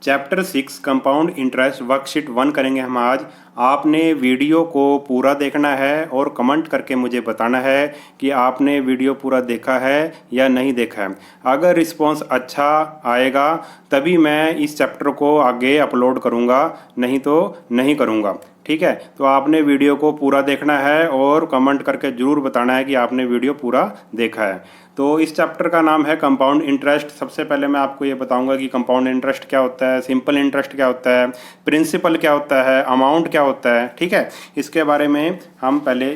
Chapter 6 compound interest worksheet 1 करेंगे हम आज। आपने वीडियो को पूरा देखना है और कमेंट करके मुझे बताना है कि आपने वीडियो पूरा देखा है या नहीं देखा है। अगर रिस्पांस अच्छा आएगा तभी मैं इस चैप्टर को आगे अपलोड करूँगा, नहीं तो नहीं करूँगा। ठीक है, तो आपने वीडियो को पूरा देखना है और कमेंट करके ज़रूर बताना है कि आपने वीडियो पूरा देखा है। तो इस चैप्टर का नाम है कंपाउंड इंटरेस्ट। सबसे पहले मैं आपको ये बताऊंगा कि कंपाउंड इंटरेस्ट क्या होता है, सिंपल इंटरेस्ट क्या होता है, प्रिंसिपल क्या होता है, अमाउंट क्या होता है। ठीक है, इसके बारे में हम पहले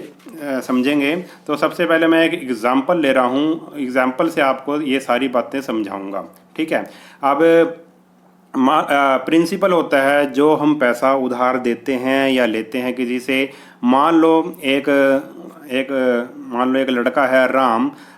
समझेंगे। तो सबसे पहले मैं एक एग्ज़ाम्पल ले रहा हूँ, एग्ज़ाम्पल से आपको ये सारी बातें समझाऊँगा। ठीक है, अब प्रिंसिपल होता है जो हम पैसा उधार देते हैं या लेते हैं किसी से। मान लो एक लड़का है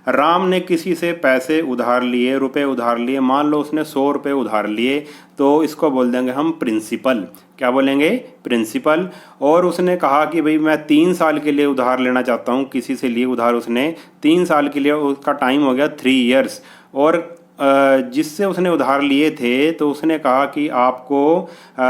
राम ने किसी से पैसे उधार लिए, रुपए उधार लिए। मान लो उसने 100 रुपये उधार लिए, तो इसको बोल देंगे हम प्रिंसिपल। क्या बोलेंगे? प्रिंसिपल। और उसने कहा कि भाई मैं 3 साल के लिए उधार लेना चाहता हूँ, किसी से लिए उधार उसने 3 साल के लिए, उसका टाइम हो गया 3 ईयर्स। और जिससे उसने उधार लिए थे तो उसने कहा कि आपको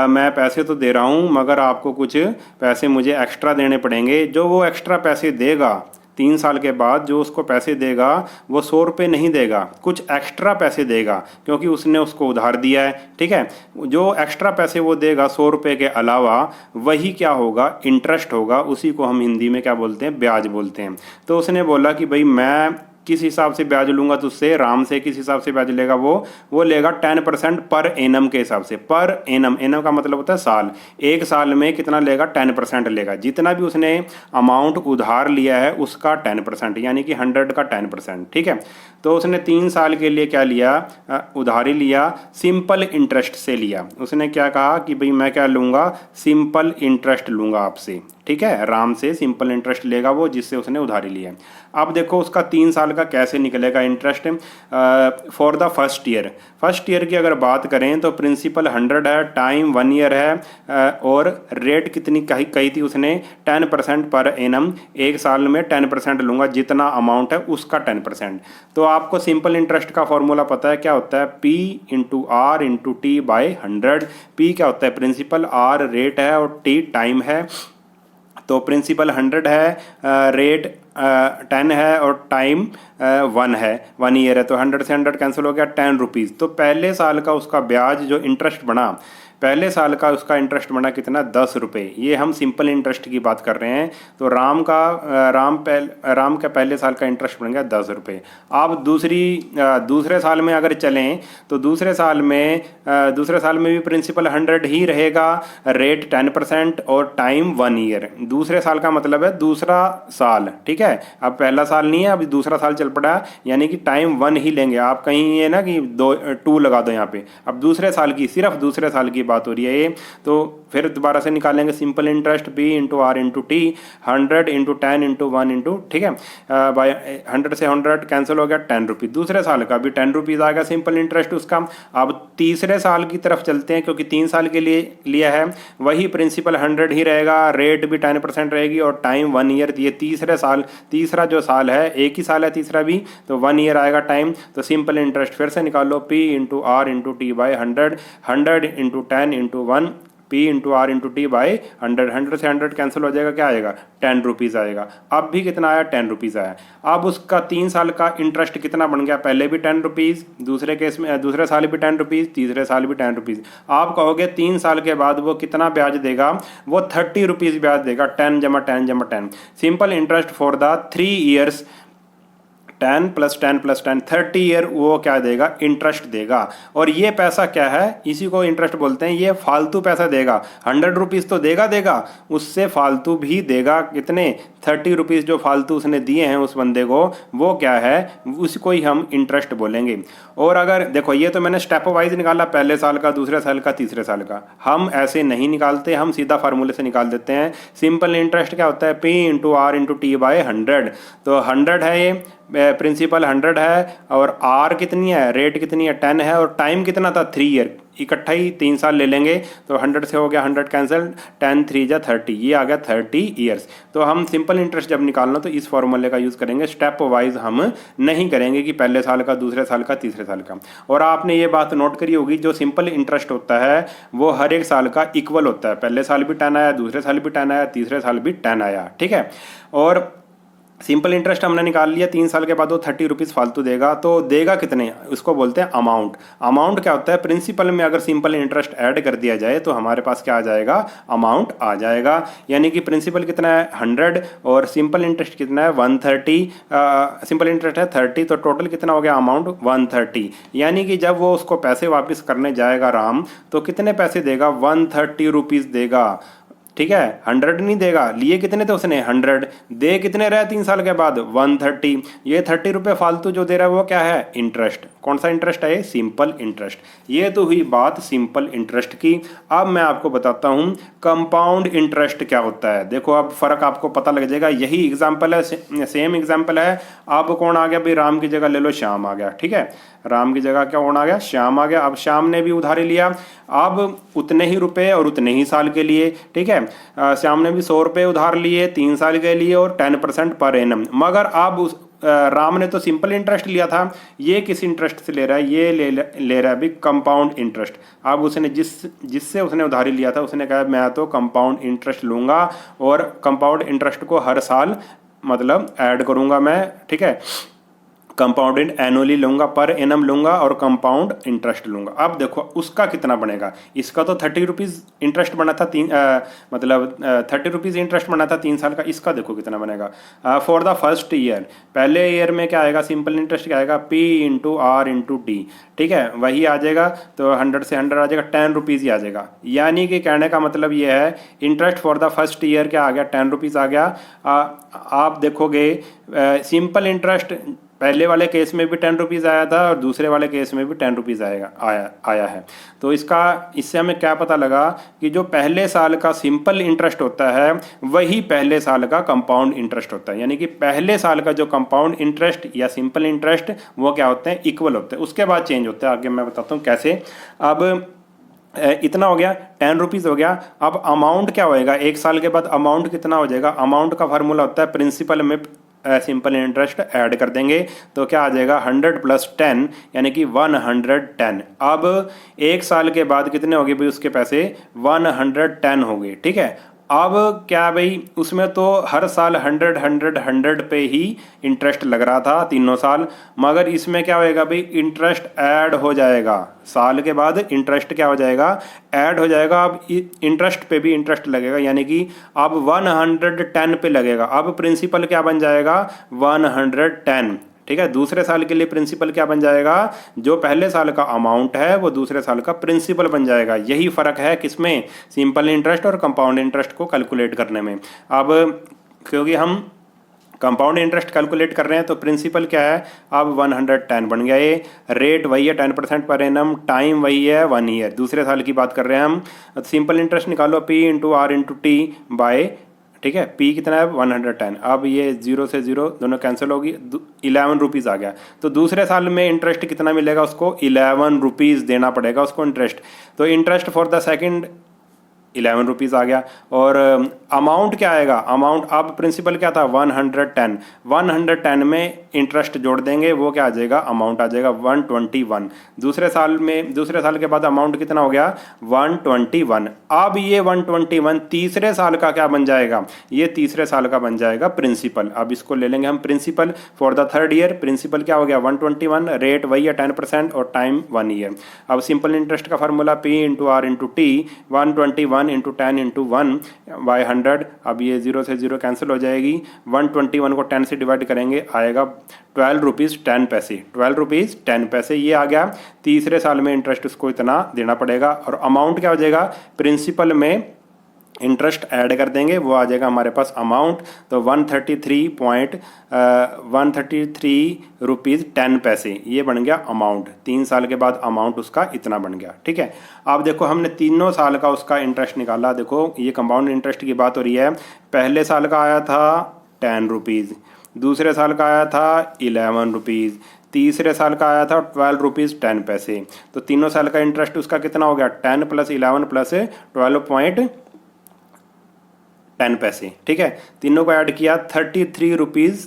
मैं पैसे तो दे रहा हूँ मगर आपको कुछ पैसे मुझे एक्स्ट्रा देने पड़ेंगे। जो वो एक्स्ट्रा पैसे देगा 3 साल के बाद, जो उसको पैसे देगा वो 100 रुपये नहीं देगा, कुछ एक्स्ट्रा पैसे देगा क्योंकि उसने उसको उधार दिया है। ठीक है, जो एक्स्ट्रा पैसे वो देगा 100 रुपये के अलावा, वही क्या होगा? इंटरेस्ट होगा। उसी को हम हिंदी में क्या बोलते हैं? ब्याज बोलते हैं। तो उसने बोला कि भाई मैं किस हिसाब से ब्याज लूँगा तुझसे, राम से किस हिसाब से ब्याज लेगा, वो लेगा 10% पर एनम के हिसाब से। पर एनम का मतलब होता है साल। एक साल में कितना लेगा? 10% लेगा। जितना भी उसने अमाउंट उधार लिया है उसका 10%, यानी कि 100 का 10%। ठीक है, तो उसने 3 साल के लिए क्या लिया? उधारी लिया, सिंपल इंटरेस्ट से लिया। उसने क्या कहा कि भाई मैं क्या लूँगा? सिंपल इंटरेस्ट लूँगा आपसे। ठीक है, राम से सिंपल इंटरेस्ट लेगा वो, जिससे उसने उधारी ली है। अब देखो उसका 3 साल का कैसे निकलेगा interest for the first year की अगर बात करें तो प्रिंसिपल 100 है, टाइम 1 ईयर है, और रेट कितनी कही थी उसने? 10% पर एनम। एक साल में 10% लूँगा, जितना अमाउंट है उसका 10%। तो आपको सिंपल इंटरेस्ट का फॉर्मूला पता है क्या होता है? P into R into T by 100। P क्या होता है? प्रिंसिपल, आर रेट है और टी टाइम है। तो प्रिंसिपल 100 है, रेट 10 है और टाइम 1 है, 1 ईयर है। तो 100 से 100 कैंसिल हो गया, 10 रुपीज़। तो पहले साल का उसका ब्याज जो इंटरेस्ट बना, पहले साल का उसका इंटरेस्ट बना कितना? 10 रुपये। ये हम सिंपल इंटरेस्ट की बात कर रहे हैं। तो राम का पहले साल का इंटरेस्ट बन गया 10 रुपये। अब दूसरे साल में अगर चलें तो दूसरे साल में भी प्रिंसिपल 100 ही रहेगा, रेट 10% और टाइम 1 ईयर। दूसरे साल का मतलब है दूसरा साल। ठीक है, अब पहला साल नहीं है, अभी दूसरा साल चल पड़ा, यानी कि टाइम 1 ही लेंगे। आप कहीं ये ना कि 2 लगा दो यहाँ पे। अब दूसरे साल की, सिर्फ दूसरे साल की बात हो रही है ये। तो फिर दोबारा से निकालेंगे simple interest, P into R into T, 100 into 10 into 1 into, ठीक है, बाय 100 से 100 कैंसिल हो गया, 10 रुपीज़। दूसरे साल का भी 10 रुपीज़ आएगा सिंपल इंटरेस्ट उसका। अब तीसरे साल की तरफ चलते हैं, क्योंकि 3 साल के लिए लिया है, वही प्रिंसिपल 100 ही रहेगा, रेट भी 10% रहेगी और टाइम 1 ईयर। ये तीसरा जो साल है, एक ही साल है तीसरा भी, तो 1 ईयर आएगा टाइम। तो सिंपल इंटरेस्ट फिर से निकालो, P into R into T by 100, 100 into 10 into 1, P into R into T by 100, 100 से 100 कैंसिल हो जाएगा, क्या आएगा? 10 रुपीज़ आएगा। अब भी कितना आया? 10 रुपीज़ आया। अब उसका 3 साल का इंटरेस्ट कितना बन गया? पहले भी 10 रुपीज़, दूसरे साल भी 10 रुपीज़, तीसरे साल भी 10 रुपीज़। आप कहोगे 3 साल के बाद वो कितना ब्याज देगा? वो 30 रुपीज़ ब्याज देगा, 10 जमा 10 जमा 10। Simple interest for the 3 years, 10 plus 10 plus 10, 30 year वो क्या देगा? इंटरेस्ट देगा। और ये पैसा क्या है? इसी को इंटरेस्ट बोलते हैं। ये फालतू पैसा देगा। 100 रुपीज़ तो देगा, उससे फालतू भी देगा। कितने? 30 रुपीज़ जो फालतू उसने दिए हैं उस बंदे को, वो क्या है? उसको ही हम इंटरेस्ट बोलेंगे। और अगर देखो, ये तो मैंने स्टेप वाइज निकाला, पहले साल का, दूसरे साल का, तीसरे साल का। हम ऐसे नहीं निकालते, हम सीधा फार्मूले से निकाल देते हैं। सिंपल इंटरेस्ट क्या होता है? P into R into T by 100। तो 100 है, ये प्रिंसिपल 100 है, और आर कितनी है? रेट कितनी है? 10 है, और टाइम कितना था? 3 ईयर। इकट्ठा ही 3 साल ले लेंगे तो 100 से हो गया 100 कैंसिल, 10 3 जा 30, ये आ गया 30 ईयर्स। तो हम सिंपल इंटरेस्ट जब निकालना तो इस फॉर्मूले का यूज़ करेंगे, स्टेप वाइज हम नहीं करेंगे कि पहले साल का, दूसरे साल का, तीसरे साल का। और आपने ये बात नोट करी होगी, जो सिंपल इंटरेस्ट होता है वो हर एक साल का इक्वल होता है, पहले साल भी 10 आया, दूसरे साल भी 10 आया, तीसरे साल भी 10 आया, ठीक है। और सिंपल इंटरेस्ट हमने निकाल लिया, 3 साल के बाद वो 30 रुपीज़ फालतू देगा, तो देगा कितने, उसको बोलते हैं अमाउंट। अमाउंट क्या होता है, प्रिंसिपल में अगर सिंपल इंटरेस्ट ऐड कर दिया जाए तो हमारे पास क्या आ जाएगा, अमाउंट आ जाएगा। यानी कि प्रिंसिपल कितना है 100 और सिंपल इंटरेस्ट कितना है 130, सिंपल इंटरेस्ट है 30, तो टोटल कितना हो गया अमाउंट 130। यानी कि जब वो उसको पैसे वापस करने जाएगा राम, तो कितने पैसे देगा, 130 रुपीज़ देगा, ठीक है। 100 नहीं देगा, लिए कितने थे उसने 100, दे कितने रहे 3 साल के बाद 130। ये 30 रुपये फालतू जो दे रहा है वो क्या है, इंटरेस्ट। कौन सा इंटरेस्ट है, सिंपल इंटरेस्ट। ये तो हुई बात सिंपल इंटरेस्ट की। अब मैं आपको बताता हूँ कंपाउंड इंटरेस्ट क्या होता है। देखो अब फर्क आपको पता लग जाएगा, यही एग्जाम्पल है, सेम एग्जाम्पल है। अब कौन आ गया भाई, राम की जगह ले लो श्याम आ गया, ठीक है। राम की जगह क्या कौन आ गया, श्याम आ गया। अब श्याम ने भी उधारी लिया, अब उतने ही रुपए और उतने ही साल के लिए, ठीक है। श्याम ने भी 100 रुपये उधार लिए 3 साल के लिए और 10% पर एनम। मगर अब उस राम ने तो सिंपल इंटरेस्ट लिया था, ये किस इंटरेस्ट से ले रहा है, ये ले रहा है भी कंपाउंड इंटरेस्ट। अब उसने जिससे उसने उधारी लिया था उसने कहा मैं तो कंपाउंड इंटरेस्ट लूँगा और कंपाउंड इंटरेस्ट को हर साल मतलब ऐड करूँगा मैं, ठीक है। कंपाउंडेड एनुअली लूँगा, पर एनम लूँगा और कंपाउंड इंटरेस्ट लूँगा। अब देखो उसका कितना बनेगा, इसका तो 30 रुपीज़ इंटरेस्ट बना था 30 रुपीज़ इंटरेस्ट बना था 3 साल का। इसका देखो कितना बनेगा फॉर द फर्स्ट ईयर। पहले ईयर में क्या आएगा, सिंपल इंटरेस्ट क्या आएगा, P into R into D, ठीक है। वही आ जाएगा, तो 100 से 100 आ जाएगा, 10 रुपीज़ ही आ जाएगा। यानी कि कहने का मतलब ये है interest for the first year क्या आ गया, 10 रुपीज़ आ गया। आप देखोगे सिंपल इंटरेस्ट पहले वाले केस में भी 10 रुपीज़ आया था और दूसरे वाले केस में भी 10 रुपीज़ आया है। तो इससे हमें क्या पता लगा कि जो पहले साल का सिंपल इंटरेस्ट होता है वही पहले साल का कंपाउंड इंटरेस्ट होता है। यानी कि पहले साल का जो कंपाउंड इंटरेस्ट या सिंपल इंटरेस्ट वो क्या होते हैं, इक्वल होते हैं, उसके बाद चेंज होता है। आगे मैं बताता हूँ कैसे। अब इतना हो गया, 10 रुपीज़ हो गया। अब अमाउंट क्या होएगा, 1 साल के बाद अमाउंट कितना हो जाएगा। अमाउंट का फार्मूला होता है प्रिंसिपल में सिंपल इंटरेस्ट ऐड कर देंगे तो क्या आ जाएगा 100 प्लस 10 यानी कि 110। अब 1 साल के बाद कितने हो गए भाई उसके पैसे, 110 हो गए, ठीक है। अब क्या भाई उसमें तो हर साल 100 100 100 पे ही इंटरेस्ट लग रहा था तीनों साल, मगर इसमें क्या होएगा भाई इंटरेस्ट ऐड हो जाएगा। साल के बाद इंटरेस्ट क्या हो जाएगा, ऐड हो जाएगा। अब इंटरेस्ट पे भी इंटरेस्ट लगेगा, यानी कि अब 110 पे लगेगा। अब प्रिंसिपल क्या बन जाएगा 110, ठीक है। दूसरे साल के लिए प्रिंसिपल क्या बन जाएगा, जो पहले साल का अमाउंट है वो दूसरे साल का प्रिंसिपल बन जाएगा। यही फ़र्क है किसमें, सिंपल इंटरेस्ट और कंपाउंड इंटरेस्ट को कैलकुलेट करने में। अब क्योंकि हम कंपाउंड इंटरेस्ट कैलकुलेट कर रहे हैं तो प्रिंसिपल क्या है, अब 110 बन गया। ये रेट वही है 10% पर एनम, टाइम वही है 1 ईयर। दूसरे साल की बात कर रहे हैं हम। सिंपल इंटरेस्ट निकालो P into R into T by, ठीक है। P कितना है 110। अब ये 0 से 0 दोनों कैंसिल होगी, 11 रुपीज़ आ गया। तो दूसरे साल में इंटरेस्ट कितना मिलेगा उसको, 11 रुपीज़ देना पड़ेगा उसको इंटरेस्ट। तो interest for the second 11 rupees आ गया। और अमाउंट क्या आएगा, अमाउंट अब प्रिंसिपल क्या था 110, 110 में इंटरेस्ट जोड़ देंगे वो क्या आ जाएगा, अमाउंट आ जाएगा 121। दूसरे साल के बाद अमाउंट कितना हो गया 121। अब ये 121 तीसरे साल का क्या बन जाएगा, ये तीसरे साल का बन जाएगा प्रिंसिपल। अब इसको ले लेंगे हम principal for the third year. Principal क्या हो गया 121, रेट वही है 10% और टाइम 1 ईयर। अब सिंपल इंटरेस्ट का formula P into R into T, 121 into 10 into 1 by 100। अब ये 0 से 0 कैंसिल हो जाएगी। 121 को 10 से डिवाइड करेंगे आएगा 12 रुपीज़ 10 पैसे, 12 रुपीज़ 10 पैसे ये आ गया। तीसरे साल में इंटरेस्ट उसको इतना देना पड़ेगा। और अमाउंट क्या हो जाएगा, प्रिंसिपल में इंटरेस्ट ऐड कर देंगे वो आ जाएगा हमारे पास अमाउंट। तो 133 रुपीज़ 10 पैसे ये बन गया अमाउंट। 3 साल के बाद अमाउंट उसका इतना बन गया, ठीक है। अब देखो हमने तीनों साल का उसका इंटरेस्ट निकाला। देखो ये कंपाउंड इंटरेस्ट की बात हो रही है। पहले साल का आया था 10 रुपीज़, दूसरे साल का आया था 11 रुपीज़, तीसरे साल का आया था 12 रुपीज़ 10 पैसे। तो तीनों साल का इंटरेस्ट उसका कितना हो गया, 10 + 11 + 12.10 पैसे। ठीक है, तीनों को ऐड किया 33 रुपीज़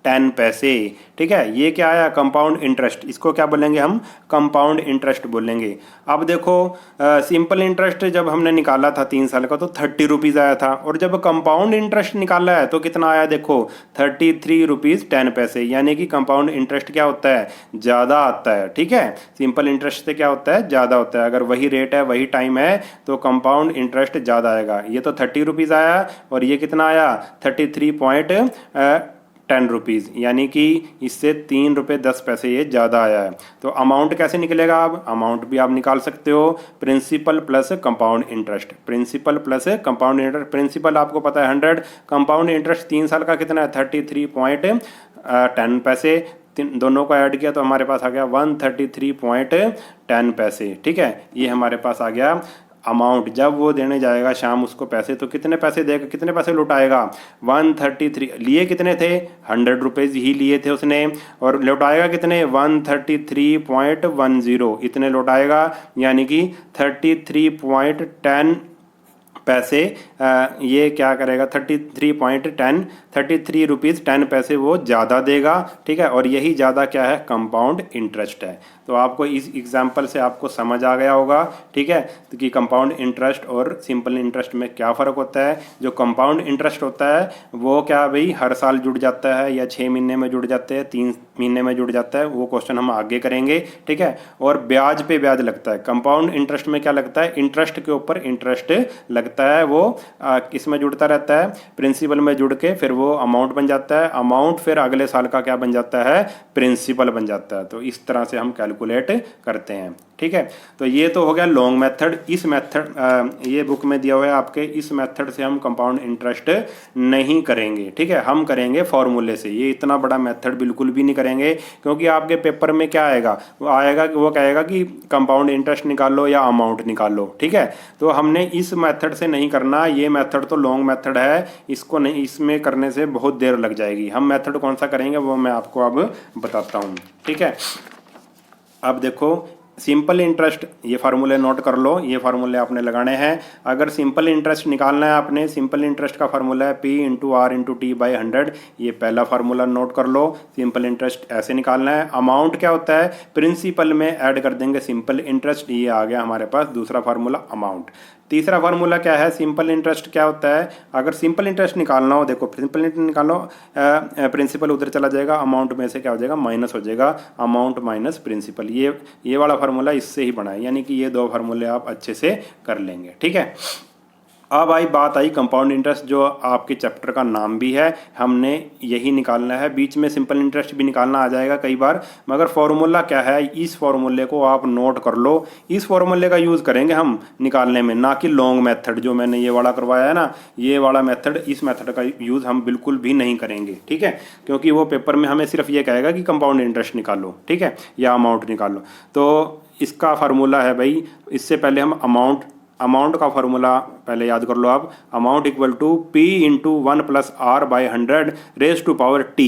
10 पैसे। ठीक है, ये क्या आया, कंपाउंड इंटरेस्ट। इसको क्या बोलेंगे हम, कंपाउंड इंटरेस्ट बोलेंगे। अब देखो सिंपल इंटरेस्ट जब हमने निकाला था 3 साल का तो 30 रुपीज़ आया था, और जब कंपाउंड इंटरेस्ट निकाला है तो कितना आया, देखो 33 रुपीज़ 10 पैसे। यानी कि कंपाउंड इंटरेस्ट क्या होता है, ज़्यादा आता है। ठीक है, सिंपल इंटरेस्ट से क्या होता है, ज़्यादा होता है। अगर वही रेट है वही टाइम है तो कंपाउंड इंटरेस्ट ज़्यादा आएगा। ये तो 30 रुपीज़ आया और ये कितना आया, 33.10 रुपीज़, यानी कि इससे 3 रुपये 10 पैसे ये ज़्यादा आया है। तो अमाउंट कैसे निकलेगा, अब अमाउंट भी आप निकाल सकते हो, principal plus compound interest. Principal plus compound interest, principal आपको पता है 100, कंपाउंड इंटरेस्ट 3 साल का कितना है, 33.10 पैसे। दोनों को ऐड किया तो हमारे पास आ गया 133.10 पैसे। ठीक है, ये हमारे पास आ गया अमाउंट। जब वो देने जाएगा शाम उसको पैसे तो कितने पैसे देगा, कितने पैसे लौटाएगा, 133। लिए कितने थे, 100 रुपीज़ ही लिए थे उसने, और लौटाएगा कितने, 133.10 इतने लौटाएगा। यानी कि 33.10 पैसे ये क्या करेगा, 33 रुपीज़ 10 पैसे वो ज़्यादा देगा। ठीक है, और यही ज़्यादा क्या है, कंपाउंड इंटरेस्ट है। तो आपको इस एग्जाम्पल से आपको समझ आ गया होगा। ठीक है, तो कि कंपाउंड इंटरेस्ट और सिंपल इंटरेस्ट में क्या फ़र्क होता है। जो कंपाउंड इंटरेस्ट होता है वो क्या भाई, हर साल जुड़ जाता है, या 6 महीने में जुड़ जाते हैं, 3 महीने में जुड़ जाता है, वो क्वेश्चन हम आगे करेंगे। ठीक है, और ब्याज पे ब्याज लगता है। कंपाउंड इंटरेस्ट में क्या लगता है, इंटरेस्ट के ऊपर इंटरेस्ट लगता है। वो किस में जुड़ता रहता है, प्रिंसिपल में जुड़ के फिर वो अमाउंट बन जाता है। अमाउंट फिर अगले साल का क्या बन जाता है, प्रिंसिपल बन जाता है। तो इस तरह से हम कैलकुलेट करते हैं। ठीक है, तो ये तो हो गया लॉन्ग मेथड। इस मेथड ये बुक में दिया हुआ है आपके, इस मेथड से हम कंपाउंड इंटरेस्ट नहीं करेंगे। ठीक है, हम करेंगे फॉर्मूले से। ये इतना बड़ा मेथड बिल्कुल भी नहीं करेंगे, क्योंकि आपके पेपर में क्या आएगा, वो आएगा कि वो कहेगा कि कंपाउंड इंटरेस्ट निकालो या अमाउंट निकालो। ठीक है, तो हमने इस मेथड से नहीं करना। ये मेथड तो लॉन्ग मेथड है, इसको नहीं, इसमें करने से बहुत देर लग जाएगी। हम मेथड कौन सा करेंगे वो मैं आपको अब बताता हूँ। ठीक है, अब देखो सिंपल इंटरेस्ट, ये फार्मूले नोट कर लो, ये फार्मूले आपने लगाने हैं। अगर सिंपल इंटरेस्ट निकालना है आपने, सिंपल इंटरेस्ट का फार्मूला है P × R × T/100। ये पहला फार्मूला नोट कर लो। सिंपल इंटरेस्ट ऐसे निकालना है। अमाउंट क्या होता है, प्रिंसिपल में ऐड कर देंगे सिंपल इंटरेस्ट। ये आ गया हमारे पास दूसरा फार्मूला अमाउंट। तीसरा फार्मूला क्या है, सिंपल इंटरेस्ट क्या होता है, अगर सिंपल इंटरेस्ट निकालना हो, देखो सिंपल इंटरेस्ट निकालो, प्रिंसिपल उधर चला जाएगा, अमाउंट में से क्या हो जाएगा, माइनस हो जाएगा, अमाउंट माइनस प्रिंसिपल। ये वाला फार्मूला इससे ही बना है, यानी कि ये दो फार्मूले आप अच्छे से कर लेंगे। ठीक है, अब बात आई कंपाउंड इंटरेस्ट, जो आपके चैप्टर का नाम भी है, हमने यही निकालना है। बीच में सिंपल इंटरेस्ट भी निकालना आ जाएगा कई बार, मगर फॉर्मूला क्या है, इस फॉर्मूले को आप नोट कर लो। इस फॉर्मूले का यूज़ करेंगे हम निकालने में, ना कि लॉन्ग मेथड जो मैंने ये वाला करवाया है ना, ये वाला मेथड, इस मेथड का यूज़ हम बिल्कुल भी नहीं करेंगे। ठीक है, क्योंकि वो पेपर में हमें सिर्फ ये कहेगा कि कंपाउंड इंटरेस्ट निकालो, ठीक है, या अमाउंट निकालो। तो इसका फार्मूला है भाई, इससे पहले हम अमाउंट का फार्मूला पहले याद कर लो आप। Amount equal to P × 1 + R/100 raise to power T।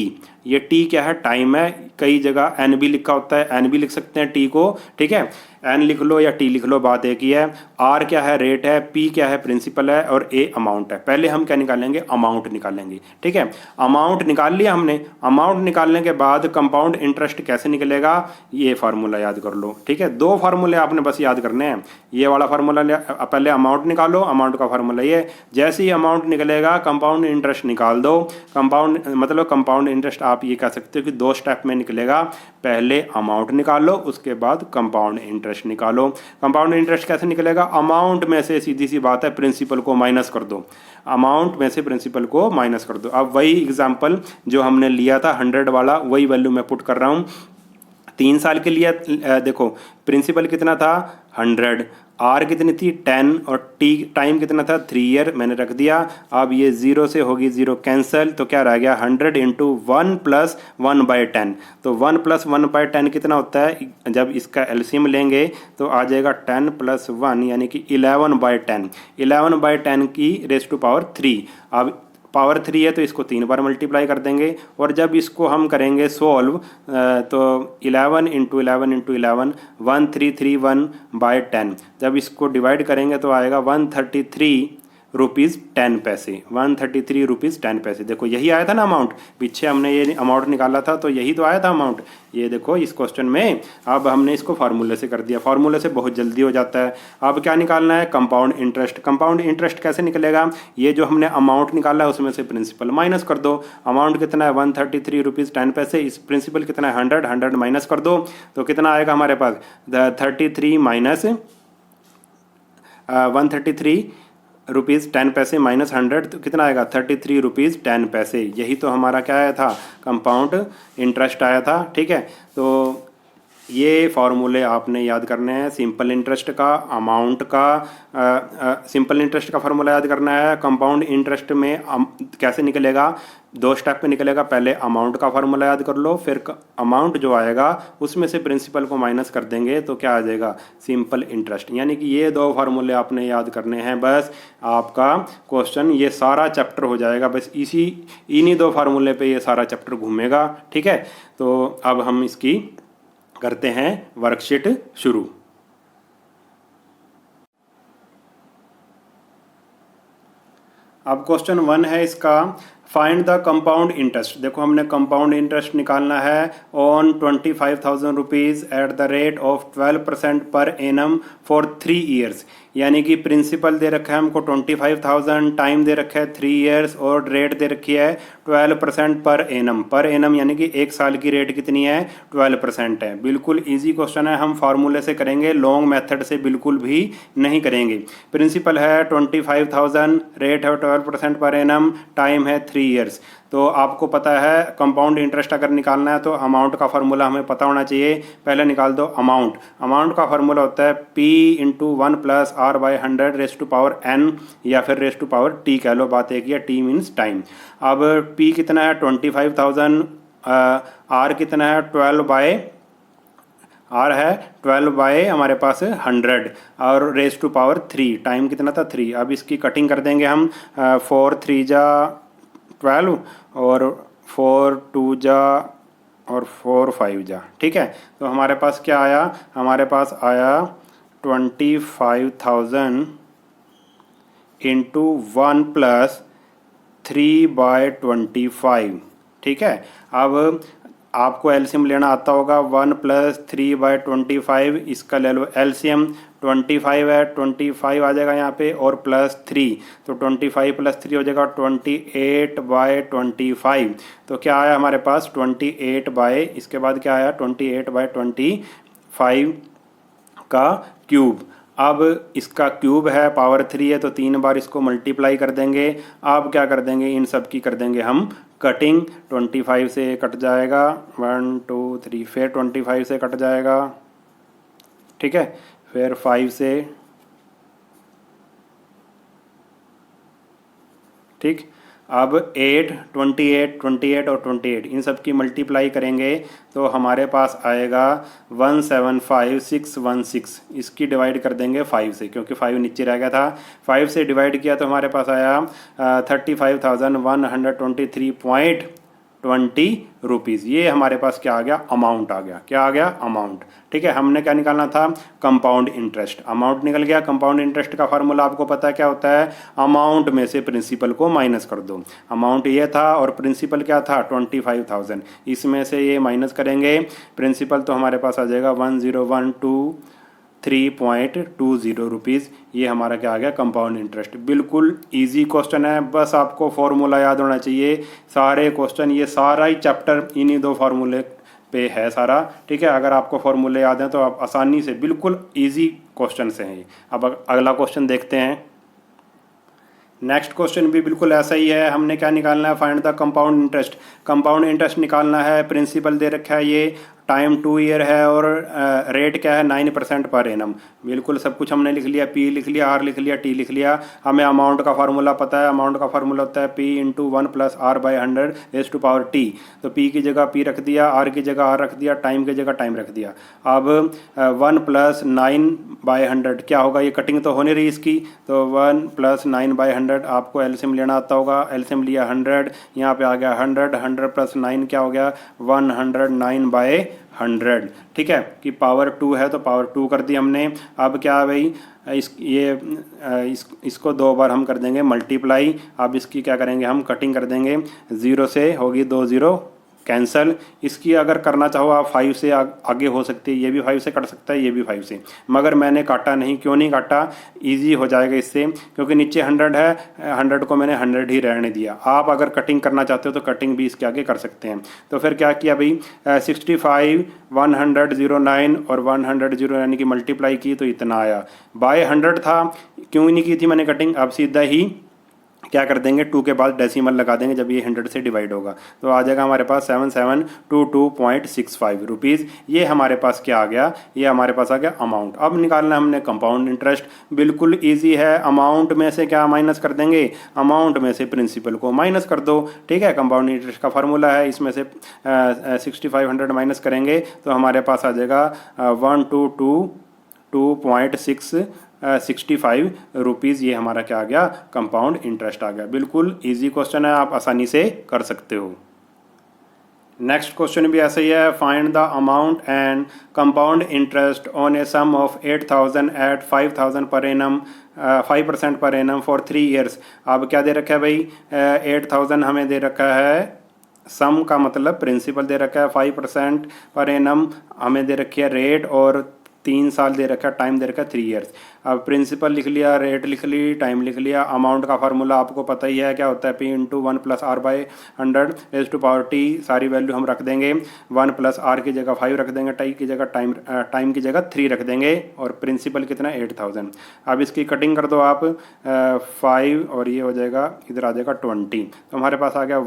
ये T क्या है, टाइम है। कई जगह N भी लिखा होता है, N भी लिख सकते हैं T को। ठीक है, N लिख लो या T लिख लो, बात एक ही है। R क्या है, रेट है। P क्या है, प्रिंसिपल है। और A अमाउंट है। पहले हम क्या निकालेंगे, अमाउंट निकालेंगे। ठीक है, अमाउंट निकाल लिया हमने। अमाउंट निकालने के बाद कंपाउंड इंटरेस्ट कैसे निकलेगा, ये फार्मूला याद कर लो। ठीक है, दो फार्मूले आपने बस याद करने हैं। ये वाला फार्मूला पहले अमाउंट निकालो, अमाउंट का फार्मूला ये। जैसे ही अमाउंट निकलेगा कंपाउंड इंटरेस्ट निकाल दो। कंपाउंड मतलब कंपाउंड इंटरेस्ट आप ये कह सकते हो कि 2 स्टेप में निकलेगा। पहले अमाउंट निकालो, उसके बाद कंपाउंड इंटरेस्ट निकालो। कंपाउंड इंटरेस्ट कैसे निकलेगा, अमाउंट में से सीधी सी बात है प्रिंसिपल को माइनस कर दो। अमाउंट में से प्रिंसिपल को माइनस कर दो। अब वही एग्जाम्पल जो हमने लिया था 100 वाला, वही वैल्यू मैं पुट कर रहा हूँ। 3 साल के लिए देखो प्रिंसिपल कितना था, 100, आर कितनी थी, 10, और टी टाइम कितना था, 3 ईयर, मैंने रख दिया। अब ये 0 से होगी 0 कैंसिल, तो क्या रह गया, 100 × 1 + 1/10। तो 1 + 1/10 कितना होता है, जब इसका एलसीएम लेंगे तो आ जाएगा 10 + 1 यानी कि 11/10। 11/10 की रेज़ टू पावर 3। अब पावर 3 है तो इसको 3 बार मल्टीप्लाई कर देंगे, और जब इसको हम करेंगे सोल्व तो 11 इंटू 11 इंटू 11 1331/10, जब इसको डिवाइड करेंगे तो आएगा 133 रुपीज़ 10 पैसे, 133 रुपीज़ 10 पैसे। देखो यही आया था ना अमाउंट, पीछे हमने ये अमाउंट निकाला था तो यही तो आया था अमाउंट। ये देखो इस क्वेश्चन में अब हमने इसको फार्मूले से कर दिया, फार्मूले से बहुत जल्दी हो जाता है। अब क्या निकालना है, कंपाउंड इंटरेस्ट। कंपाउंड इंटरेस्ट कैसे निकलेगा, ये जो हमने अमाउंट निकाला है उसमें से प्रिंसिपल माइनस कर दो। अमाउंट कितना है 133 रुपीज़ 10 पैसे, इस प्रिंसिपल कितना है 100, 100 माइनस कर दो तो कितना आएगा हमारे पास 33 माइनस 133 रुपीज़ 10 पैसे माइनस 100 तो कितना आएगा 33 रुपीज़ 10 पैसे। यही तो हमारा क्या आया था, कंपाउंड इंटरेस्ट आया था। ठीक है, तो ये फार्मूले आपने याद करने हैं। सिंपल इंटरेस्ट का, अमाउंट का, सिंपल इंटरेस्ट का फार्मूला याद करना है। कंपाउंड इंटरेस्ट में कैसे निकलेगा, 2 स्टेप पे निकलेगा। पहले अमाउंट का फार्मूला याद कर लो, फिर अमाउंट जो आएगा उसमें से प्रिंसिपल को माइनस कर देंगे तो क्या आ जाएगा, सिंपल इंटरेस्ट। यानी कि ये 2 फार्मूले आपने याद करने हैं, बस आपका क्वेश्चन ये सारा चैप्टर हो जाएगा। बस इन्हीं 2 फार्मूले पे ये सारा चैप्टर घूमेगा। ठीक है, तो अब हम इसकी करते हैं वर्कशीट शुरू। अब क्वेश्चन 1 है इसका, फाइंड द कंपाउंड इंटरेस्ट। देखो हमने कंपाउंड इंटरेस्ट निकालना है on 25,000 rupees at the rate of 12% per annum for 3 years. यानी कि प्रिंसिपल दे रखा है हमको 25,000, टाइम दे रखा है 3 ईयर्स और रेट दे रखी है 12% पर एनम। पर एनम यानी कि 1 साल की रेट कितनी है, 12% है। बिल्कुल इजी क्वेश्चन है, हम फार्मूले से करेंगे, लॉन्ग मेथड से बिल्कुल भी नहीं करेंगे। प्रिंसिपल है 25,000, रेट है 12% पर एनम, टाइम है 3 ईयर्स। तो आपको पता है कंपाउंड इंटरेस्ट अगर निकालना है तो अमाउंट का फार्मूला हमें पता होना चाहिए। पहले निकाल दो अमाउंट। अमाउंट का फार्मूला होता है P into 1 plus R by 100 raise to power N या फिर रेस टू पावर T कह लो, बात एक ही है, T मीन्स टाइम। अब P कितना है 25,000, R कितना है 12 बाय R है 12 बाय हमारे पास 100 और रेस टू पावर 3, टाइम कितना था 3। अब इसकी कटिंग कर देंगे हम, 4 3 जा 12 और 4 2 जा और 4 5 जा। ठीक है, तो हमारे पास क्या आया, हमारे पास आया 25,000 इंटू 1 प्लस 3 बाय 25। ठीक है, अब आपको एलसीएम लेना आता होगा, 1 प्लस 3 बाय 25, इसका ले लो एलसीएम। 25 है, 25 आ जाएगा यहाँ पे और प्लस 3, तो 25 प्लस 3 हो जाएगा 28 बाय 25। तो क्या आया हमारे पास 28 बाय, इसके बाद क्या आया 28 बाय 25 का क्यूब। अब इसका क्यूब है, पावर 3 है तो 3 बार इसको मल्टीप्लाई कर देंगे। अब क्या कर देंगे, इन सब की कर देंगे हम कटिंग। 25 से कट जाएगा 1 2 3, फिर 25 से कट जाएगा। ठीक है, फिर 5 से, ठीक। अब 8 28 28 और 28 इन सब की मल्टीप्लाई करेंगे तो हमारे पास आएगा 175616। इसकी डिवाइड कर देंगे 5 से, क्योंकि 5 नीचे रह गया था। 5 से डिवाइड किया तो हमारे पास आया 35,123.20 रुपीज़। ये हमारे पास क्या आ गया, अमाउंट आ गया। क्या आ गया, अमाउंट। ठीक है, हमने क्या निकालना था, कंपाउंड इंटरेस्ट। अमाउंट निकल गया। कंपाउंड इंटरेस्ट का फार्मूला आपको पता है क्या होता है, अमाउंट में से प्रिंसिपल को माइनस कर दो। अमाउंट ये था और प्रिंसिपल क्या था 25,000, इसमें से ये माइनस करेंगे। प्रिंसिपल तो हमारे पास आ जाएगा 10,123.20 रुपीज़। ये हमारा क्या आ गया, कंपाउंड इंटरेस्ट। बिल्कुल इजी क्वेश्चन है, बस आपको फॉर्मूला याद होना चाहिए। सारे क्वेश्चन, ये सारा ही चैप्टर इन्हीं 2 फार्मूले पे है सारा। ठीक है, अगर आपको फॉर्मूले याद हैं तो आप आसानी से, बिल्कुल इजी क्वेश्चन से हैं। अब अगला क्वेश्चन देखते हैं। नेक्स्ट क्वेश्चन भी बिल्कुल ऐसा ही है। हमने क्या निकालना है, find the compound interest. Compound interest निकालना है, प्रिंसिपल दे रखा है ये टाइम 2 ईयर है और रेट क्या है 9% पर एनम। बिल्कुल सब कुछ हमने लिख लिया, पी लिख लिया, आर लिख लिया, टी लिख लिया। हमें अमाउंट का फार्मूला पता है, अमाउंट का फार्मूला होता है P into 1+r/100 raise to power T. तो पी की जगह पी रख दिया, आर की जगह आर रख दिया, टाइम की जगह टाइम रख दिया। अब 1+9/100 क्या होगा, ये कटिंग तो होने रही इसकी, तो 1+9/100 आपको एलसीएम लेना आता होगा। एलसीएम लिया 100, यहाँ पे आ गया 100, 100 + 9 क्या हो गया 109/100। ठीक है कि पावर 2 है तो पावर 2 कर दी हमने। अब क्या है भाई, इसको 2 बार हम कर देंगे मल्टीप्लाई। अब इसकी क्या करेंगे, हम कटिंग कर देंगे, 0 से होगी 2 0 कैंसल। इसकी अगर करना चाहो आप 5 से आगे हो सकती है, ये भी 5 से कट सकता है, ये भी 5 से, मगर मैंने काटा नहीं। क्यों नहीं काटा, इजी हो जाएगा इससे, क्योंकि नीचे 100 है, 100 को मैंने 100 ही रहने दिया। आप अगर कटिंग करना चाहते हो तो कटिंग भी इसके आगे कर सकते हैं। तो फिर क्या किया भाई, 65 100 09 और 100 0 यानी कि मल्टीप्लाई की तो इतना आया। बाय 100 था, क्यों नहीं की थी मैंने कटिंग। अब सीधा ही क्या कर देंगे, 2 के बाद डेसिमल लगा देंगे जब ये 100 से डिवाइड होगा, तो आ जाएगा हमारे पास 7722.65 रुपीज़। ये हमारे पास क्या आ गया, ये हमारे पास आ गया अमाउंट। अब निकालना हमने कंपाउंड इंटरेस्ट, बिल्कुल इजी है। अमाउंट में से क्या माइनस कर देंगे, अमाउंट में से प्रिंसिपल को माइनस कर दो। ठीक है, कंपाउंड इंटरेस्ट का फार्मूला है, इसमें से 6500 माइनस करेंगे तो हमारे पास आ जाएगा 122.65 रुपीज़। ये हमारा क्या आ गया, कंपाउंड इंटरेस्ट आ गया। बिल्कुल इजी क्वेश्चन है, आप आसानी से कर सकते हो। नेक्स्ट क्वेश्चन भी ऐसा ही है, find the amount and compound interest on a sum of 8000 at 5000 पर annum 5% per annum for 3 years. अब क्या दे रखा है भाई, 8000 हमें दे रखा है, सम का मतलब प्रिंसिपल दे रखा है, 5% पर एनम हमें दे रखी है रेट, और 3 साल दे रखा है, टाइम दे रखा है 3 ईयर्स। अब प्रिंसिपल लिख लिया, रेट लिख ली, टाइम लिख लिया। अमाउंट का फार्मूला आपको पता ही है, क्या होता है, P into 1+r/100 raise to power T. सारी वैल्यू हम रख देंगे, 1+r की जगह 5 रख देंगे, टाई की जगह टाइम की जगह 3 रख देंगे, और प्रिंसिपल कितना 8000। अब इसकी कटिंग कर दो आप, 5 और ये हो जाएगा, इधर आ जाएगा 20। तो हमारे पास आ गया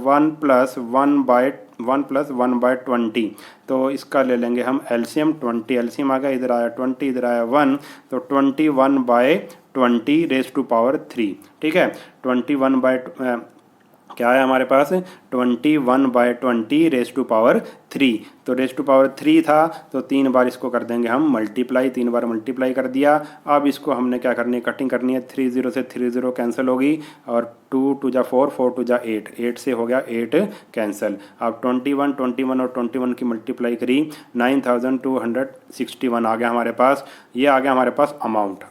1+1/20। तो इसका ले लेंगे हम एलसीएम, 20 एलसीएम आ गया, इधर आया 20, इधर आया 1, तो 21/20 रेज़ टू पावर 3। ठीक है, 21 क्या है हमारे पास, 21/20 रेज़ टू पावर 3। तो रेज़ टू पावर 3 था, तो 3 बार इसको कर देंगे हम मल्टीप्लाई, 3 बार मल्टीप्लाई कर दिया। अब इसको हमने क्या करनी है, कटिंग करनी है, 3 0 से 3 0 कैंसिल होगी, और 2 2 जा 4, 4 2 जा 8, 8 से हो गया 8 कैंसिल। अब 21 और 21 की मल्टीप्लाई करी, 9261 आ गया हमारे पास। ये आ गया हमारे पास अमाउंट।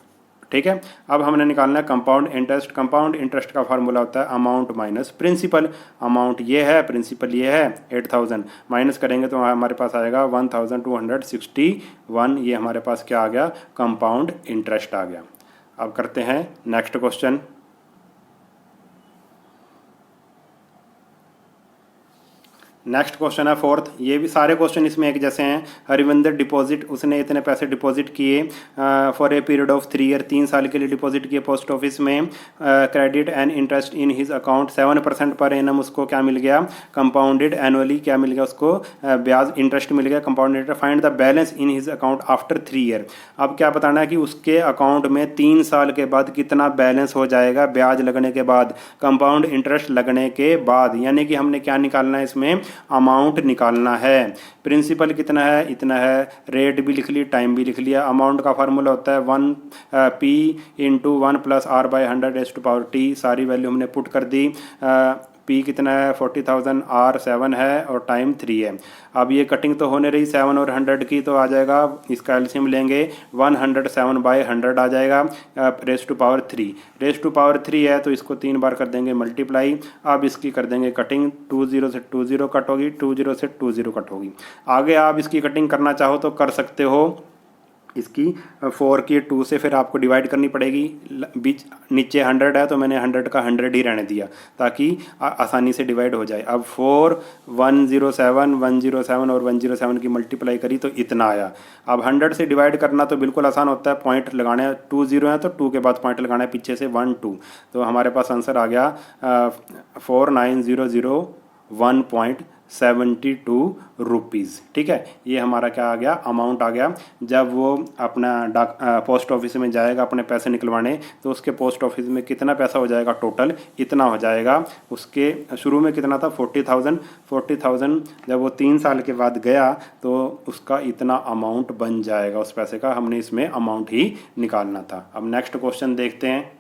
ठीक है, अब हमने निकालना है कंपाउंड इंटरेस्ट। कंपाउंड इंटरेस्ट का फार्मूला होता है अमाउंट माइनस प्रिंसिपल। अमाउंट ये है, प्रिंसिपल ये है 8000, माइनस करेंगे तो हमारे पास आएगा 1261। ये हमारे पास क्या आ गया, कंपाउंड इंटरेस्ट आ गया। अब करते हैं नेक्स्ट क्वेश्चन। नेक्स्ट क्वेश्चन है 4th। ये भी सारे क्वेश्चन इसमें एक जैसे हैं। हरिविंदर डिपॉजिट, उसने इतने पैसे डिपॉजिट किए for a period of 3 year, 3 साल के लिए डिपॉजिट किए पोस्ट ऑफिस में। Credit and interest in his account 7% per annum, उसको क्या मिल गया, कंपाउंडेड एनुअली क्या मिल गया उसको, ब्याज इंटरेस्ट मिल गया, compounded. Find the balance in his account after 3 year. अब क्या बताना है कि उसके अकाउंट में 3 साल के बाद कितना बैलेंस हो जाएगा, ब्याज लगने के बाद, कंपाउंड इंटरेस्ट लगने के बाद। यानी कि हमने क्या निकालना है इसमें, अमाउंट निकालना है। प्रिंसिपल कितना है, इतना है, रेट भी लिख ली, टाइम भी लिख लिया। अमाउंट का फार्मूला होता है 1p into 1+r/100 raise to power T. सारी वैल्यू हमने पुट कर दी। P कितना है 40,000, R 7 है और टाइम 3 है। अब ये कटिंग तो होने रही 7 और 100 की, तो आ जाएगा, इसका एलसीएम लेंगे 107/100 आ जाएगा, raise to power 3। Raise to power 3 है तो इसको 3 बार कर देंगे मल्टीप्लाई। अब इसकी कर देंगे कटिंग, 20 से 20 कट होगी, 20 से 20 कट होगी। आगे आप इसकी कटिंग करना चाहो तो कर सकते हो। इसकी 4 की 2 से फिर आपको डिवाइड करनी पड़ेगी। बीच नीचे 100 है तो मैंने 100 का 100 ही रहने दिया ताकि आसानी से डिवाइड हो जाए। अब 4 107 107 और 107 की मल्टीप्लाई करी तो इतना आया। अब 100 से डिवाइड करना तो बिल्कुल आसान होता है, पॉइंट लगाने हैं, 2 0 है तो 2 के बाद पॉइंट लगाना है, पीछे से 1 2, तो हमारे पास आंसर आ गया 4900 1.3 72 रुपीज़। ठीक है, ये हमारा क्या आ गया, अमाउंट आ गया। जब वो अपना पोस्ट ऑफिस में जाएगा अपने पैसे निकलवाने, तो उसके पोस्ट ऑफिस में कितना पैसा हो जाएगा, टोटल इतना हो जाएगा। उसके शुरू में कितना था, 40,000। जब वो 3 साल के बाद गया तो उसका इतना अमाउंट बन जाएगा उस पैसे का। हमने इसमें अमाउंट ही निकालना था। अब नेक्स्ट क्वेश्चन देखते हैं।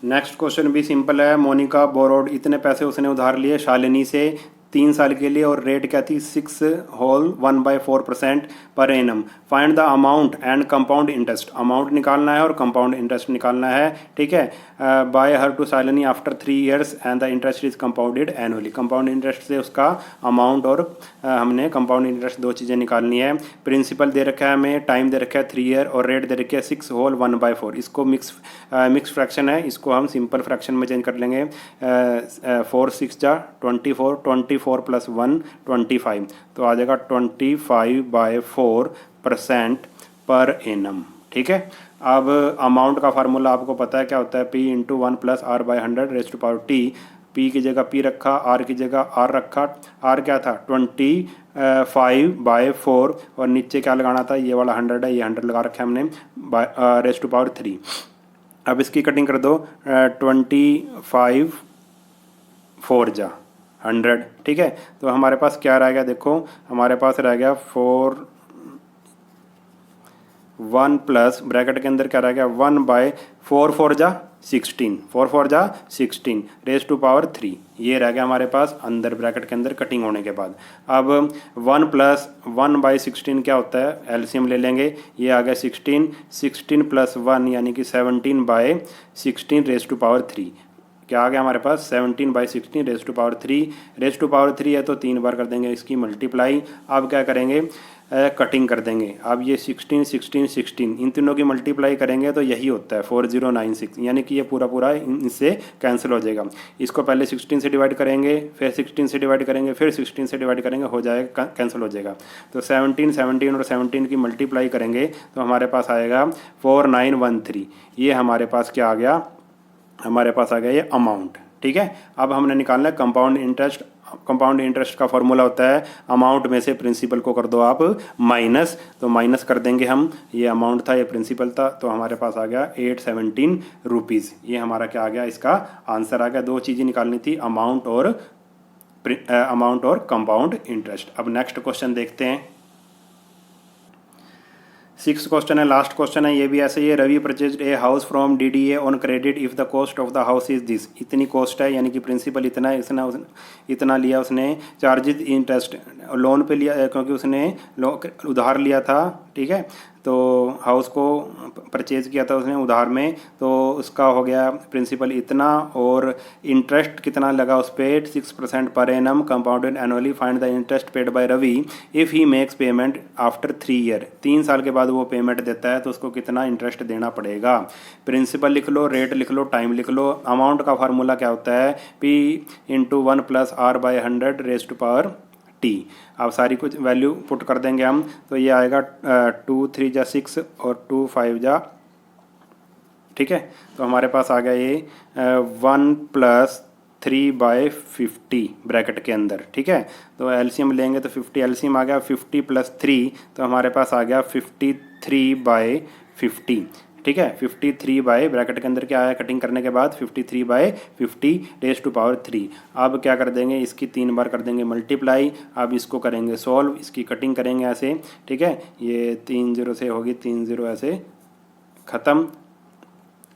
नेक्स्ट क्वेश्चन भी सिंपल है। मोनिका बोरोड, इतने पैसे उसने उधार लिए शालिनी से 3 साल के लिए, और रेट क्या थी, 6/1/4% पर annum. Find the amount and compound interest. Amount निकालना है और कंपाउंड इंटरेस्ट निकालना है। ठीक है, by her to Shalini after 3 years and the interest is compounded annually. Compound interest से उसका अमाउंट और हमने कंपाउंड इंटरेस्ट 2 चीज़ें निकालनी है। प्रिंसिपल दे रखा है हमें, टाइम दे रखा है 3 ईयर, और रेट दे रखी है 6/1/4। इसको मिक्स फ्रैक्शन है, इसको हम सिंपल फ्रैक्शन में चेंज कर लेंगे। 4 6 जा 24, 24 + 1 25, तो आ जाएगा 25/4% पर एनम। ठीक है, अब अमाउंट का फार्मूला आपको पता है क्या होता है, P × 1 + R/100⁻T। P की जगह P रखा, R की जगह R रखा। R क्या था, 25/4, और नीचे क्या लगाना था, ये वाला 100 है, ये 100 लगा रखा है हमने, ⁻3। अब इसकी कटिंग कर दो, 25/4 जा 100। ठीक है, तो हमारे पास क्या रह गया, देखो हमारे पास रह गया 1 प्लस ब्रैकेट के अंदर क्या रह गया, 1/4 4 जा 16, 4 4 जा 16 ⁻3। ये रह गया हमारे पास अंदर ब्रैकेट के अंदर कटिंग होने के बाद। अब 1 + 1/16 क्या होता है, एलसीएम ले लेंगे, ये आ गया 16, 16 + 1 यानी कि 17/16 ⁻3। क्या आ गया हमारे पास, 17/16 ⁻3 है, तो 3 बार कर देंगे इसकी मल्टीप्लाई। अब क्या करेंगे, कटिंग कर देंगे। अब ये 16 16 16 इन तीनों की मल्टीप्लाई करेंगे तो यही होता है 4096, यानी कि ये पूरा इससे कैंसिल हो जाएगा। इसको पहले 16 से डिवाइड करेंगे, फिर 16 से डिवाइड करेंगे, फिर 16 से डिवाइड करेंगे, हो जाएगा, कैंसिल हो जाएगा। तो 17 17 और 17 की मल्टीप्लाई करेंगे तो हमारे पास आएगा 4913। ये हमारे पास क्या आ गया, हमारे पास आ गया ये अमाउंट। ठीक है, अब हमने निकालना है कंपाउंड इंटरेस्ट। कंपाउंड इंटरेस्ट का फॉर्मूला होता है, अमाउंट में से प्रिंसिपल को कर दो आप माइनस, तो माइनस कर देंगे हम। ये अमाउंट था, ये प्रिंसिपल था, तो हमारे पास आ गया 817 रुपीज़। ये हमारा क्या आ गया, इसका आंसर आ गया। 2 चीज़ें निकालनी थी, अमाउंट और कंपाउंड इंटरेस्ट। अब नेक्स्ट क्वेश्चन देखते हैं। 6th क्वेश्चन है, लास्ट क्वेश्चन है, ये भी ऐसे ही है। Ravi purchased a house from DDA on credit if the cost of the house is this. इतनी कॉस्ट है, यानी कि प्रिंसिपल इतना है, इतना लिया उसने। चार्जेज इंटरेस्ट लोन पे लिया, क्योंकि उसने उधार लिया था। ठीक है, तो हाउस को परचेज़ किया था उसने उधार में, तो उसका हो गया प्रिंसिपल इतना, और इंटरेस्ट कितना लगा उस पर, 6% पर annum compounded annually. Find the interest paid by Ravi if he makes payment after 3 year. 3 साल के बाद वो पेमेंट देता है तो उसको कितना इंटरेस्ट देना पड़ेगा। प्रिंसिपल लिख लो, रेट लिख लो, टाइम लिख लो। अमाउंट का फार्मूला क्या होता है, P × 1 + R/100⁻T। अब सारी कुछ वैल्यू पुट कर देंगे हम, तो ये आएगा 2 3 जा 6 और 2 5 जा। ठीक है, तो हमारे पास आ गया ये 1 + 3/50 ब्रैकेट के अंदर। ठीक है, तो एलसीएम लेंगे तो 50 एलसीएम आ गया, 50 + 3 तो हमारे पास आ गया 53/50। ठीक है, 53 बाय ब्रैकेट के अंदर क्या आया, कटिंग करने के बाद 53/50 ⁻3। अब क्या कर देंगे, इसकी 3 बार कर देंगे मल्टीप्लाई। अब इसको करेंगे सॉल्व, इसकी कटिंग करेंगे ऐसे। ठीक है, ये 3 0 से होगी, 3 0 ऐसे ख़त्म,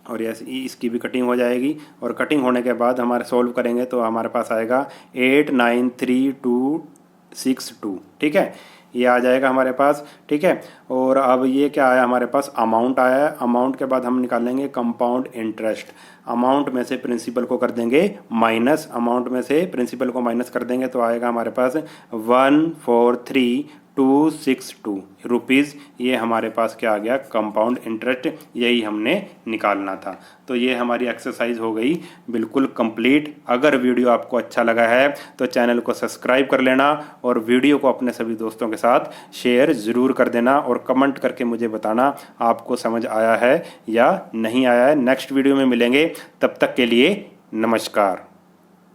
और ऐसे इसकी भी कटिंग हो जाएगी। और कटिंग होने के बाद हमारे सॉल्व करेंगे तो हमारे पास आएगा 893,262। ठीक है, ये आ जाएगा हमारे पास। ठीक है, और अब ये क्या आया हमारे पास, अमाउंट आया है। अमाउंट के बाद हम निकालेंगे कंपाउंड इंटरेस्ट। अमाउंट में से प्रिंसिपल को कर देंगे माइनस, अमाउंट में से प्रिंसिपल को माइनस कर देंगे तो आएगा हमारे पास 143,262 रुपीज़। ये हमारे पास क्या आ गया, कंपाउंड इंटरेस्ट, यही हमने निकालना था। तो ये हमारी एक्सरसाइज हो गई बिल्कुल कंप्लीट। अगर वीडियो आपको अच्छा लगा है तो चैनल को सब्सक्राइब कर लेना, और वीडियो को अपने सभी दोस्तों के साथ शेयर ज़रूर कर देना, और कमेंट करके मुझे बताना आपको समझ आया है या नहीं आया है। नेक्स्ट वीडियो में मिलेंगे, तब तक के लिए नमस्कार।